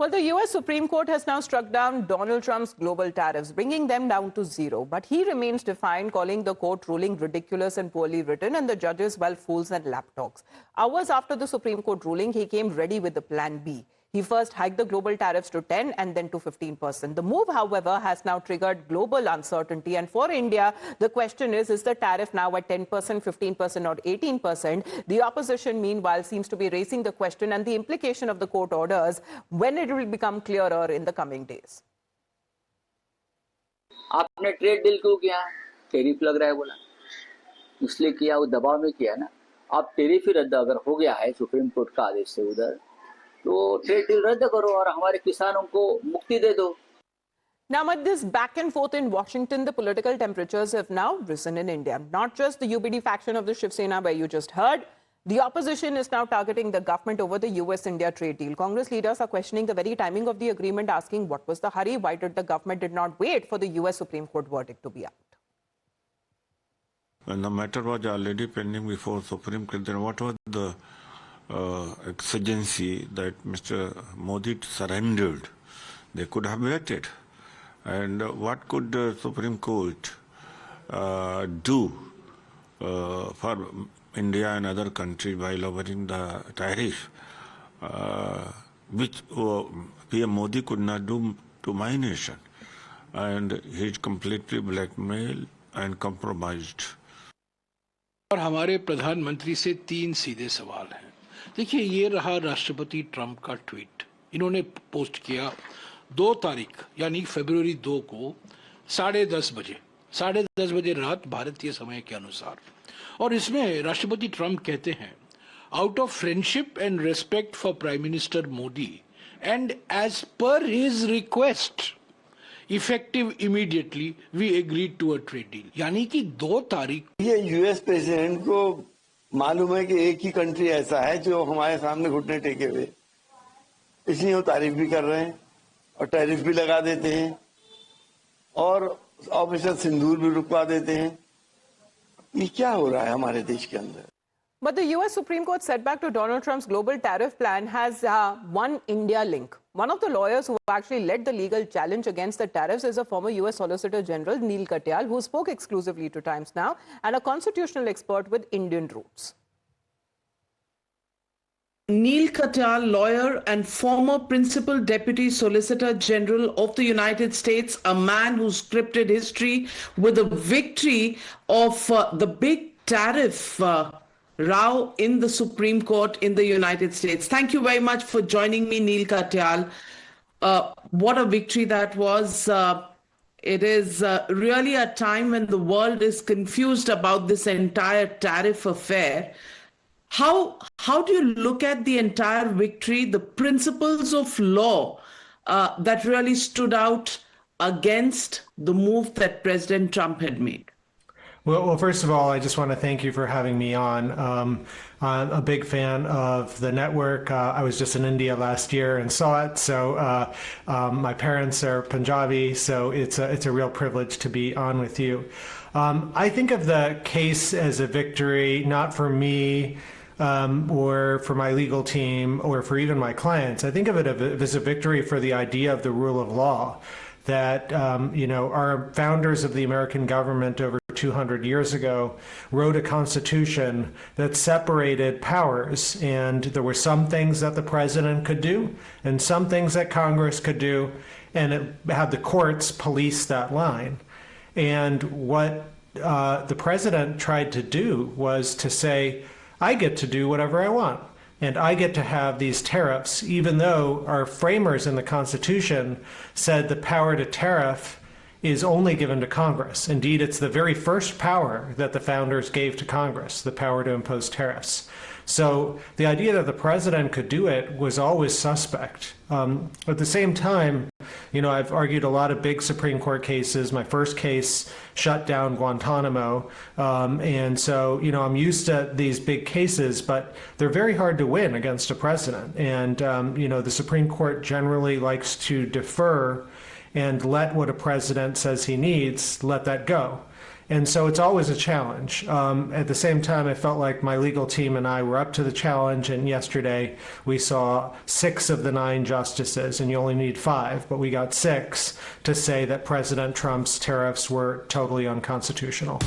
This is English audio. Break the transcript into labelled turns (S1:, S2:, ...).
S1: Well, the U.S. Supreme Court has now struck down Donald Trump's global tariffs, bringing them down to zero. But he remains defiant, calling the court ruling ridiculous and poorly written, and the judges, well, fools and lapdogs. Hours after the Supreme Court ruling, he came ready with the plan B. He first hiked the global tariffs to 10 and then to 15%. The move, however, has now triggered global uncertainty. And for India, the question is the tariff now at 10%, 15% or 18%? The opposition, meanwhile, seems to be raising the question and the implication of the court orders when it will become clearer in the coming days.
S2: आपने trade deal क्यों किया? Tariff लग रहा है बोला, इसलिए किया, वो दबाव में किया ना. अब टेरिफ ही रद्द अगर हो गया है सुप्रीम कोर्ट का आदेश से उधर, तो ट्रेड डील रद्द करो और हमारे किसानों को मुक्ति दे दो.
S1: Now, with this back and forth in Washington, the political temperatures have now risen in India. Not just the UBD faction of the Shiv Sena, where you just heard. The opposition is now targeting the government over the US-India trade deal. Congress leaders are questioning the very timing of the agreement, asking what was the hurry? Why did the government did not wait for the US Supreme Court verdict to be out?
S3: When the matter was already pending before Supreme Court, then what was the exigency that Mr. Modi surrendered? They could have waited. And what could the Supreme Court do for India and other countries by lowering the tariff, which PM Modi could not do to my nation? And he's completely blackmailed and compromised.
S4: और हमारे प्रधानमंत्री से 3 सीधे सवाल हैं. देखिए, ये रहा राष्ट्रपति ट्रंप का ट्वीट. इन्होंने पोस्ट किया 2 तारीख यानी फरवरी 2 को 10:30 बजे रात भारतीय समय के अनुसार. और इसमें राष्ट्रपति ट्रंप कहते हैं, out of friendship and respect for prime minister Modi and as per his request effective immediately we agreed to a trade deal. यानी कि 2 तारीख.
S5: ये यूएस प्रेसिडेंट को मालूम है कि एक ही कंट्री ऐसा है जो हमारे सामने घुटने टेके हुए, इसलिए वो तारीफ भी कर रहे हैं और टैरिफ भी लगा देते हैं और ऑपरेशन सिंदूर भी रुकवा देते हैं. ये क्या हो रहा है हमारे देश के अंदर?
S1: But the US Supreme Court setback to Donald Trump's global tariff plan has one India link. One of the lawyers who actually led the legal challenge against the tariffs is a former US Solicitor General, Neal Katyal, who spoke exclusively to Times Now, and a constitutional expert with Indian roots.
S6: Neal Katyal, lawyer and former Principal Deputy Solicitor General of the United States, a man who scripted history with a victory of the big tariff row in the Supreme Court in the United States. Thank you very much for joining me, Neal Katyal. What a victory that was. It is really a time when the world is confused about this entire tariff affair. How do you look at the entire victory, the principles of law that really stood out against the move that President Trump had made?
S7: Well, first of all, I just want to thank you for having me on. I'm a big fan of the network. I was just in India last year and saw it. So my parents are Punjabi, so it's a real privilege to be on with you. I think of the case as a victory, not for me or for my legal team or for even my clients. I think of it as a victory for the idea of the rule of law. That our founders of the American government over 200 years ago wrote a constitution that separated powers, and there were some things that the president could do and some things that Congress could do, and it had the courts police that line. And what the president tried to do was to say, I get to do whatever I want. And I get to have these tariffs, even though our framers in the Constitution said the power to tariff is only given to Congress. Indeed, it's the very first power that the founders gave to Congress, the power to impose tariffs. So the idea that the president could do it was always suspect. At the same time, I've argued a lot of big Supreme Court cases. My first case shut down Guantanamo. And so, I'm used to these big cases, but they're very hard to win against a president. And, the Supreme Court generally likes to defer and let what a president says he needs, let that go. And so it's always a challenge. At the same time, I felt like my legal team and I were up to the challenge, and yesterday we saw 6 of the 9 justices, and you only need 5, but we got 6 to say that President Trump's tariffs were totally unconstitutional.